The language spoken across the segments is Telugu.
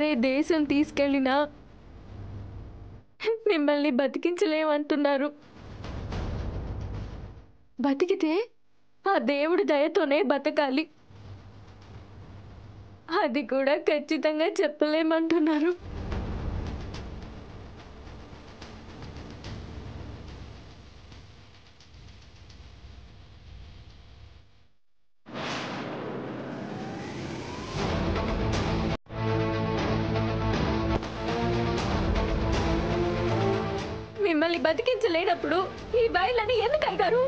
వేరే దేశం తీసుకెళ్ళినా మిమ్మల్ని బతికించలేమంటున్నారు. బతికితే ఆ దేవుడి దయతోనే బతకాలి, అది కూడా ఖచ్చితంగా చెప్పలేమంటున్నారు. మిమ్మల్ని బతికించలేనప్పుడు ఈ బయలని ఎందుకు అయ్యారు?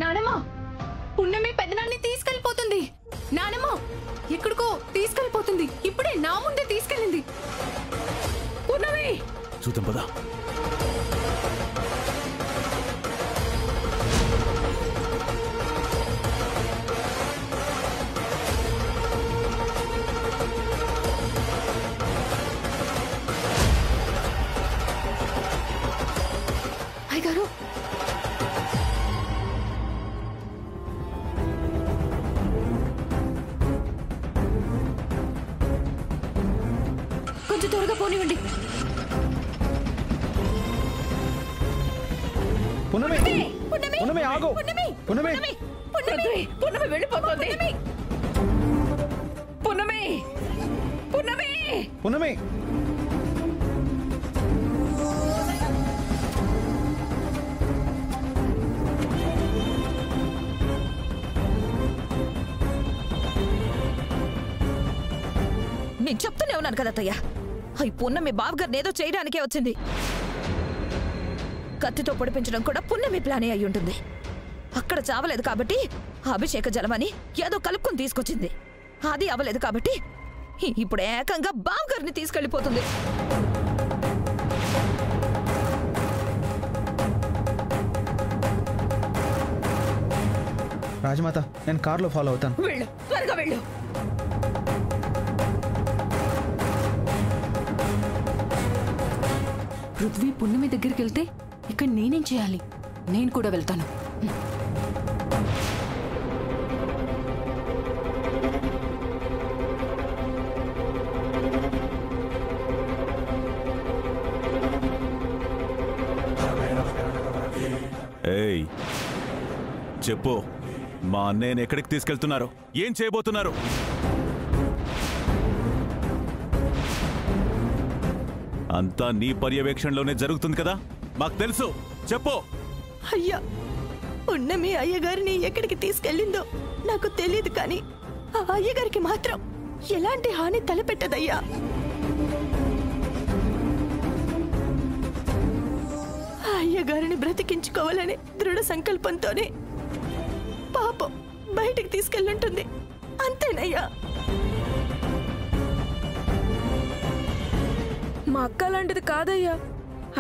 నానమ్మ, పున్నమి పెద్దనాన్ని తీసుకెళ్ళిపోతుంది. నానమ్మ ఎక్కడికో తీసుకెళ్ళిపోతుంది. ఇప్పుడే నా ముందే తీసుకెళ్ళింది. పున్నమి చూద్దాం పదా. అయ్యగారు, కొంచెం త్వరగా పోనివ్వండి. పున్నమి, పున్నమి ఆగు. పున్నమి, పున్నమి వెళ్ళిపోతుంది. పున్నమి, పున్నమి, పున్నమి. నేను చెప్తూనే ఉన్నాను కదా అత్తయ్య, అయి పున్నమి బావగారిని ఏదో చేయడానికే వచ్చింది. కత్తితో పొడిపించడం కూడా పున్నమి ప్లానే అయి ఉంటుంది. అక్కడ చావలేదు కాబట్టి అభిషేక జలమని ఏదో కలుపుకొని తీసుకొచ్చింది. అది అవ్వలేదు కాబట్టి ఇప్పుడు ఏకంగా బావగారిని తీసుకెళ్లిపోతుంది. రాజమాత, నేను కార్లో ఫాలో అవుతాను. వెళ్ళు, త్వరగా వెళ్ళు. పృథ్వీ పున్నమి దగ్గరికి వెళ్తే ఇక్కడ నేనేం చేయాలి? నేను కూడా వెళ్తాను. ఏయ్, చెప్పు, మా అన్నయ్యని ఎక్కడికి తీసుకెళ్తున్నారు? ఏం చేయబోతున్నారు? అంతా నీ పర్యవేక్షణలోనే జరుగుతుంది కదా, మాకు తెలుసు. చెప్పు. అయ్యా, పున్నమి అయ్యగారిని ఎక్కడికి తీసుకెళ్ళిందో నాకు తెలియదు, కానీ ఆ అయ్యగారికి మాత్రం ఎలాంటి హాని తలపెట్టదయ్యా. ఆ అయ్యగారిని బ్రతికించుకోవాలని దృఢ సంకల్పంతోనే పాపం బయటికి తీసుకెళ్ళుంటుంది, అంతేనయ్యా. మా అక్క లాంటిది కాదయ్యా,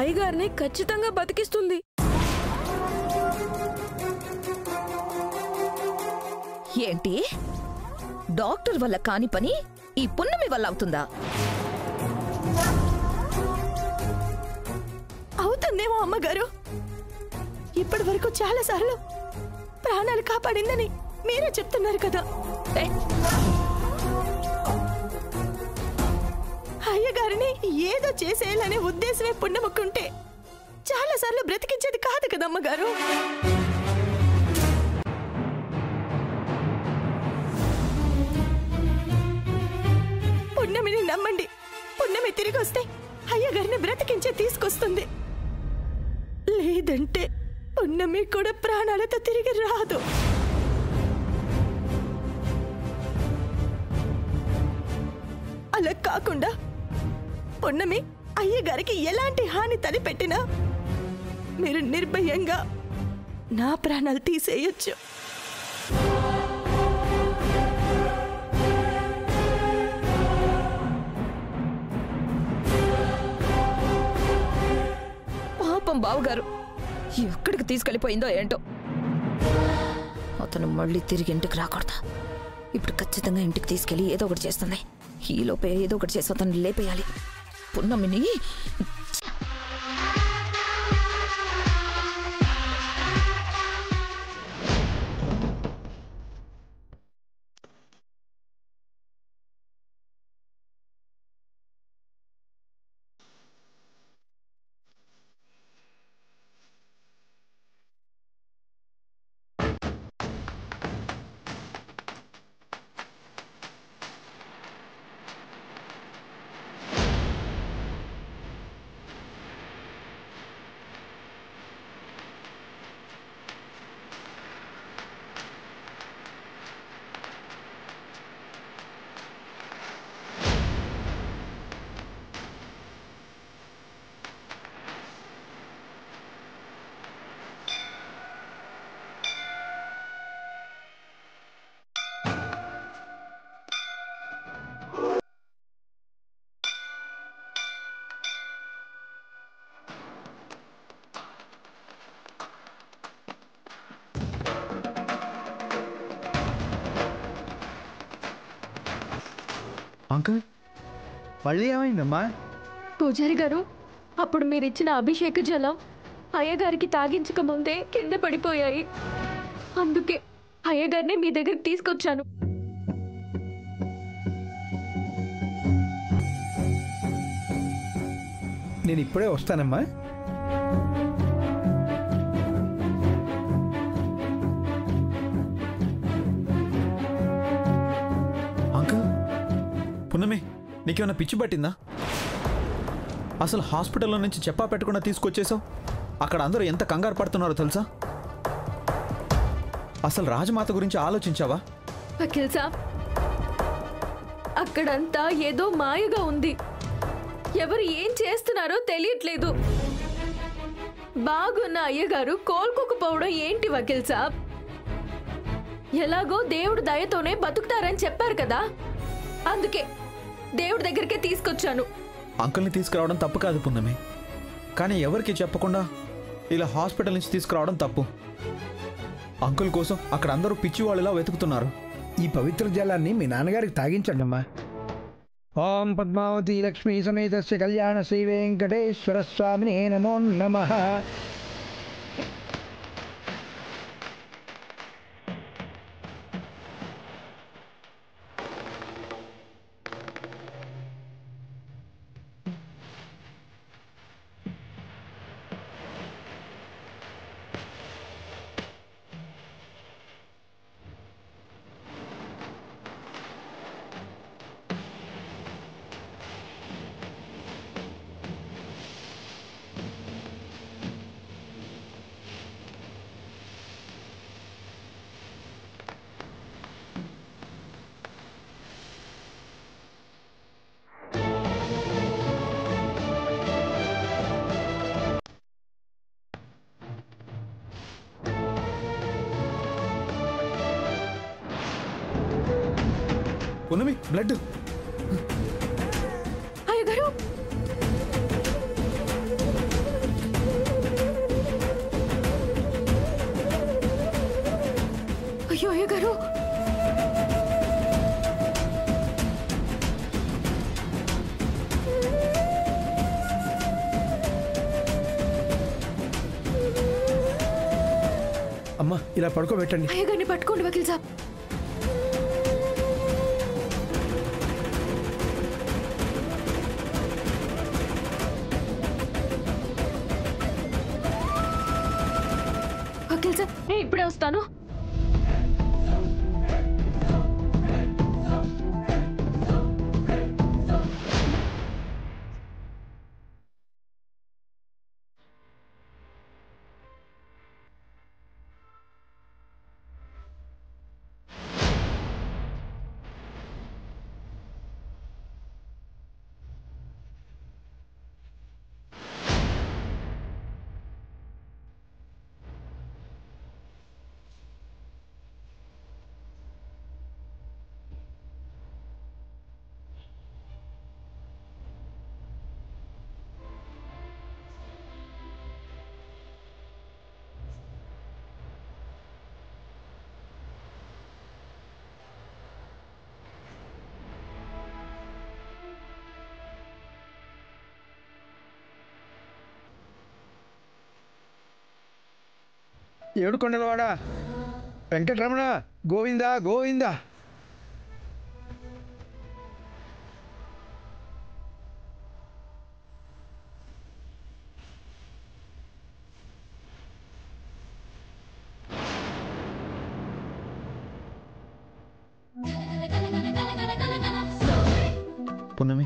అయ్యగారిని ఖచ్చితంగా బతికిస్తుంది. ఏంటి, డాక్టర్ వల్ల కాని పని ఈ పున్నమి వల్ల అవుతుందా? అవుతుందేమో అమ్మగారు. ఇప్పటి వరకు చాలా సార్లు ప్రాణాలు కాపాడిందని మీరే చెప్తున్నారు కదా. అయ్యగారిని ఏదో చేసేయాలనే ఉద్దేశమే పున్నముకుంటే చాలా సార్లు బ్రతికించేది కాదు కదమ్మగారు. బయటకొస్తుంది. లేదంటే పున్నమి కూడా ప్రాణాలతో తిరిగి రాదు. అలా కాకుండా పున్నమి అయ్యగారికి ఎలాంటి హాని తలపెట్టినా మీరు నిర్భయంగా నా ప్రాణాలు తీసేయొచ్చు. పాపం బావగారు ఎక్కడికి తీసుకెళ్ళిపోయిందో ఏంటో. అతను మళ్ళీ తిరిగి ఇంటికి రాకూడదు. ఇప్పుడు ఖచ్చితంగా ఇంటికి తీసుకెళ్ళి ఏదో ఒకటి చేస్తుంది. ఈలోపే ఏదో ఒకటి చేసి అతను లేపేయాలి. పున్నమిని అంకుల్ మళ్ళీ ఏమైందమ్మా? పూజారి గారు, అప్పుడు మీరిచ్చిన అభిషేక జలం అయ్యగారికి తాగించక ముందే కింద పడిపోయాయి. అందుకే అయ్యగారిని మీ దగ్గరికి తీసుకొచ్చాను. నేను ఇప్పుడే వస్తానమ్మా. అంకుల్, పున్నమి నీకేమైనా పిచ్చి పట్టిందా? అసలు హాస్పిటల్లో నుంచి చెప్పా పెట్టకుండా తీసుకొచ్చేసావు. అక్కడ అందరూ ఎంత కంగారు పడుతున్నారో తెలుసా? అసలు రాజమాత గురించి ఆలోచించావా? వకీల్ సాబ్, అక్కడంతా ఏదో మాయగా ఉంది. ఎవరు ఏం చేస్తున్నారో తెలియట్లేదు. బాగున్న అయ్యగారు కోలుకోకపోవడం ఏంటి వకీల్ సాబ్? ఎలాగో దేవుడు దయతోనే బతుకుతారని చెప్పారు కదా, అందుకే దేవుడి దగ్గరికే తీసుకొచ్చాను. అంకుల్ని తీసుకురావడం తప్పు కాదు పున్నమి, కానీ ఎవరికి చెప్పకుండా ఇలా హాస్పిటల్ నుంచి తీసుకురావడం తప్పు. అంకుల్ కోసం అక్కడ అందరూ పిచ్చివాళ్ళులా వెతుకుతున్నారు. ఈ పవిత్ర జలాన్ని మీ నాన్నగారికి తాగించండి అమ్మా. ఓం పద్మావతి లక్ష్మీ సమేతస్య కళ్యాణ శ్రీ వెంకటేశ్వర స్వామినే నమో నమః. పున్నమి, బ్లడ్. అయ్యగారు, అయ్యో అయ్యగారు, అమ్మా ఇలా పడుకోబెట్టండి. అయ్యగారిని పట్టుకోండి వకీల్ సాబ్. వకీల్ సాబ్, నేను ఇప్పుడే వస్తాను. ఏడుకొండలవాడ వెంకటరమణ గోవిందా గోవిందా. పున్నమి,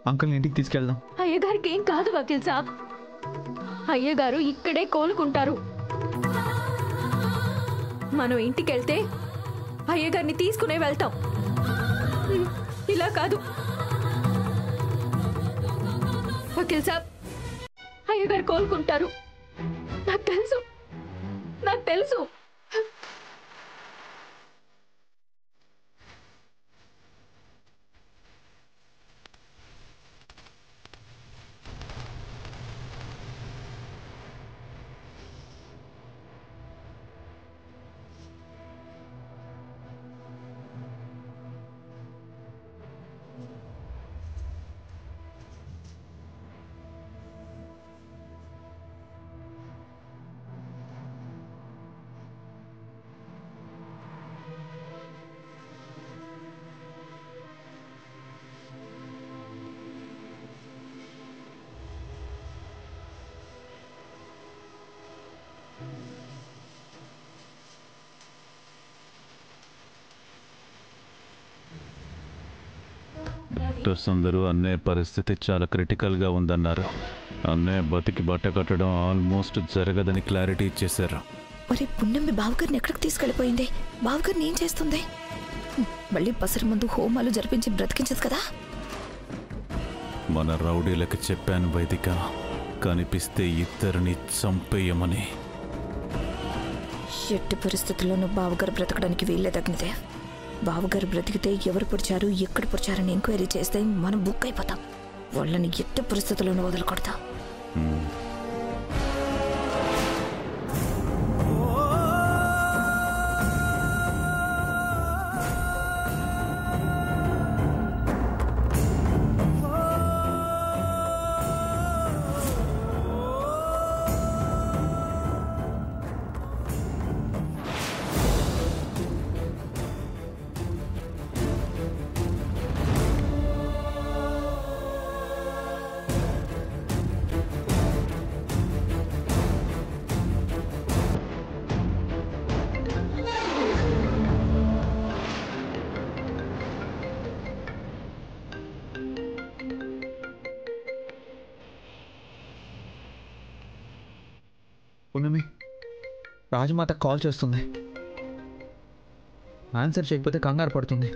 అంకుల్ని ఇంటికి తీసుకెళ్దాం. అయ్యగారికి ఏం కాదు వకీల్ సాబ్. అయ్యగారు ఇక్కడే కోలుకుంటారు. మనం ఇంటికి వెళ్తే అయ్యగారిని తీసుకునే వెళ్తాం. ఇలా కాదు వకీల్ సాబ్, అయ్యగారు కోలుకుంటారు. నాకు తెలుసు, నాకు తెలుసు. డాక్టర్స్ అందరూ అన్నయ్య పరిస్థితి చాలా క్రిటికల్గా ఉందన్నారు. అన్నయ్య బతికి బట్ట కట్టడం ఆల్మోస్ట్ జరగదని క్లారిటీ ఇచ్చేశారు. మరి పున్నమ్మి బావగారిని ఎక్కడికి తీసుకెళ్ళిపోయింది? బావగారిని ఏం చేస్తుంది? మళ్ళీ పసరు ముందు హోమాలు జరిపించి బ్రతికించదు కదా. మన రౌడీలకు చెప్పాను వైదిక, కనిపిస్తే ఇద్దరిని చంపేయమని. ఎట్టి పరిస్థితుల్లోనూ బావగారు బ్రతకడానికి వీల్లేదగ్నిదే. బావగారు బ్రతికితే ఎవరు పొడిచారు, ఎక్కడ పొడిచారని ఎంక్వైరీ చేస్తే మనం బుక్ అయిపోతాం. వాళ్ళని ఎట్టి పరిస్థితుల్లోనూ వదలకూడదు. పున్నమి, రాజమాత కాల్ చేస్తుంది. ఆన్సర్ చేయకపోతే కంగారు పడుతుంది.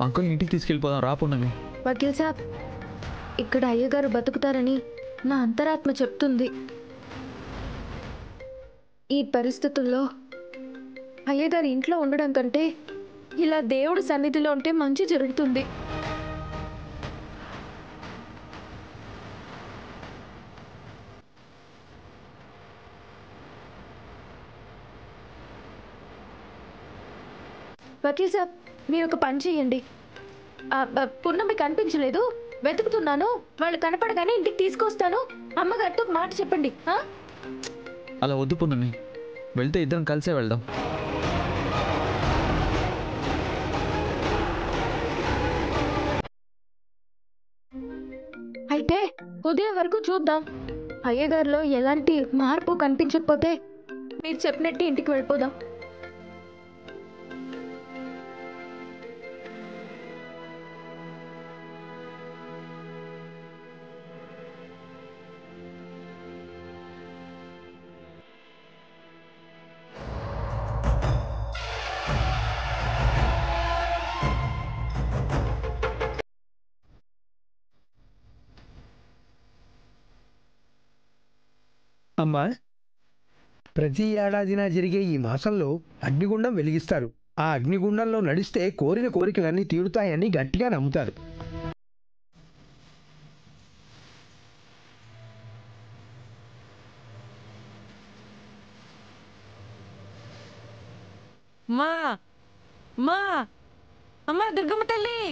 అంకుల్ ఇంటికి తీసుకెళ్ళిపోదాం రా పున్నమి. వకీల్ సాబ్, ఇక్కడ అయ్యగారు బతుకుతారని నా అంతరాత్మ చెప్తుంది. ఈ పరిస్థితుల్లో అయ్యగారు ఇంట్లో ఉండడం కంటే ఇలా దేవుడి సన్నిధిలో ఉంటే మంచి జరుగుతుంది. వకీల్ సాబ్, మీరు ఒక పని చేయండి. పున్నమి కనిపించలేదు, వెతుకుతున్నాను. వాళ్ళు కనపడగానే ఇంటికి తీసుకొస్తాను. అమ్మగారితో మాట చెప్పండి. అలా వద్దు పున్నమి, వెళ్తే ఇద్దరం కలిసే వెళ్దాం. అయితే ఉదయం వరకు చూద్దాం. అయ్యగారిలో ఎలాంటి మార్పు కనిపించకపోతే మీరు చెప్పినట్టు ఇంటికి వెళ్ళిపోదాం. అమ్మా, ప్రతి ఏడాదిన జరిగే ఈ మాసంలో అగ్నిగుండం వెలిగిస్తారు. ఆ అగ్నిగుండంలో నడిస్తే కోరిన కోరికలన్నీ తీరుతాయని గట్టిగా నమ్ముతారు. మా మా అమ్మా దుర్గమ్మ తల్లి,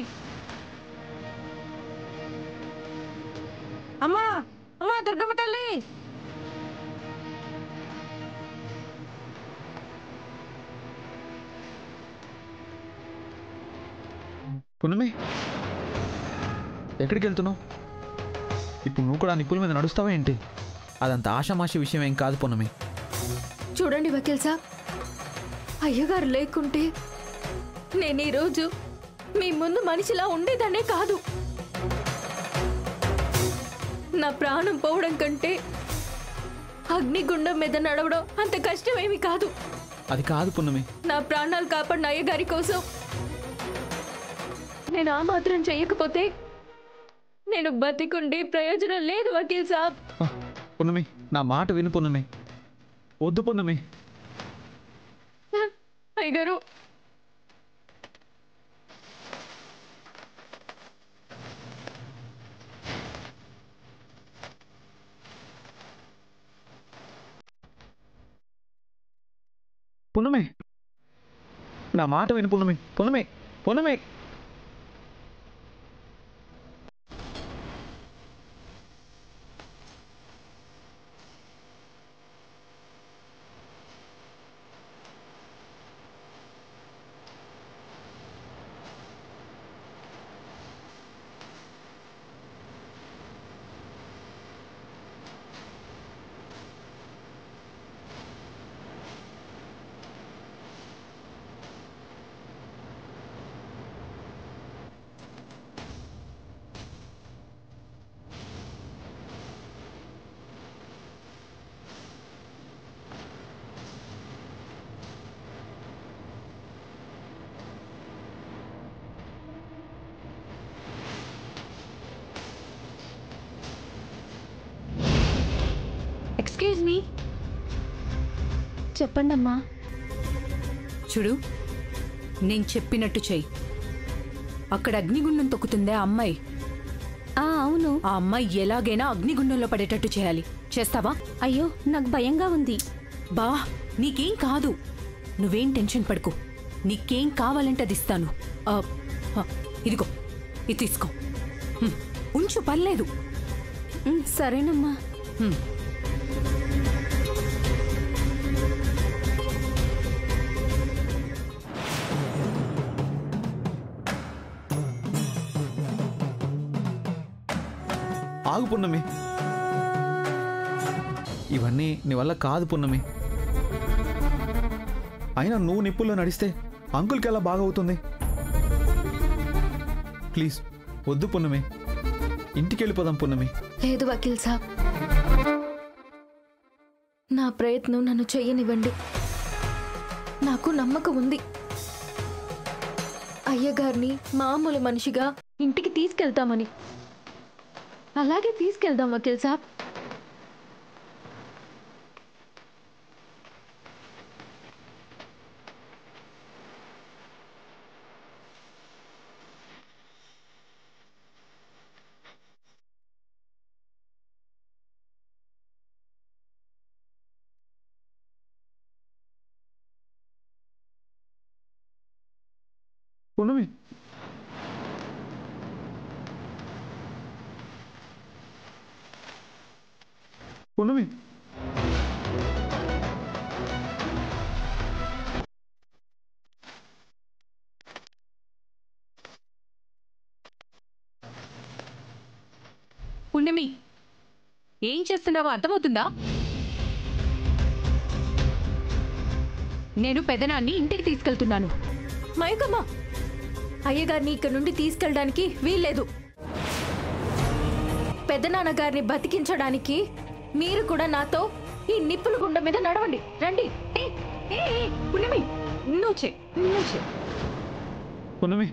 అమ్మా అమ్మా దుర్గమ్మ తల్లి, పున్నమి ఎక్కడికి వెళ్తున్నావు? ఇప్పుడు నువ్వు కూడా నిప్పుల మీద నడుస్తావా ఏంటి? అదంత ఆషామాషి విషయం ఏం కాదు పున్నమి. చూడండి వకీల్ సాబ్, అయ్యగారు లేకుంటే నేను ఈరోజు మీ ముందు మనిషిలా ఉండేదాన్నే కాదు. నా ప్రాణం పోవడం కంటే అగ్నిగుండం మీద నడవడం అంత కష్టమేమి కాదు. అది కాదు పున్నమి. నా ప్రాణాలు కాపాడిన అయ్యగారి కోసం నేను ఆ మాత్రం చెయ్యకపోతే నేను బతికుండి ప్రయోజనం లేదు వకీల్ సాబ్. పున్నమి నా మాట విను పున్నమి. వద్దు పున్నమి. అయ్యగారు, పున్నమి నా మాట విను పున్నమి. పున్నమి పున్నమి ఎక్స్క్యూజ్ మీ. చెప్పండి అమ్మా. చూడు, నేను చెప్పినట్టు చెయ్యి. అక్కడ అగ్నిగుండం తొక్కుతుందే ఆ అమ్మాయి. అవును. ఆ అమ్మాయి ఎలాగైనా అగ్నిగుండంలో పడేటట్టు చేయాలి. చేస్తావా? అయ్యో, నాకు భయంగా ఉంది. బా, నీకేం కాదు. నువ్వేం టెన్షన్ పడుకో. నీకేం కావాలంటే అది ఇస్తాను. ఇదిగో, ఇది తీసుకో. ఉంచు, పర్లేదు. సరేనమ్మా. ఆగు పున్నమి. ఇవన్నీ నీ వల్ల కాదు పున్నమి. అయినా నువ్వు నిప్పుల్లో నడిస్తే అంకుల్కి ఎలా బాగవుతుంది? ప్లీజ్ వద్దు పున్నమి. ఇంటికి వెళ్ళిపోదాం పున్నమి. లేదు వకీల్ సాబ్, నా ప్రయత్నం నన్ను చెయ్యనివ్వండి. నాకు నమ్మకం ఉంది. అయ్యగారిని మామూలు మనిషిగా ఇంటికి తీసుకెళ్తామని. అలాగే తీసుకెళ్దాం వకీల్ సాబ్. పున్నమి పున్నమి పుణ్యమి, ఏం చేస్తున్నావో అర్థమవుతుందా? నేను పెదనాన్ని ఇంటికి తీసుకెళ్తున్నాను. మయకమ్మా, అయ్యగారిని ఇక్కడ నుండి తీసుకెళ్ళడానికి వీల్లేదు. పెద్దనాన్నగారిని బతికించడానికి మీరు కూడా నాతో ఈ నిప్పుల గుండ మీద నడవండి. రండి. పుణ్యమి, నువ్వు చే పున్నమి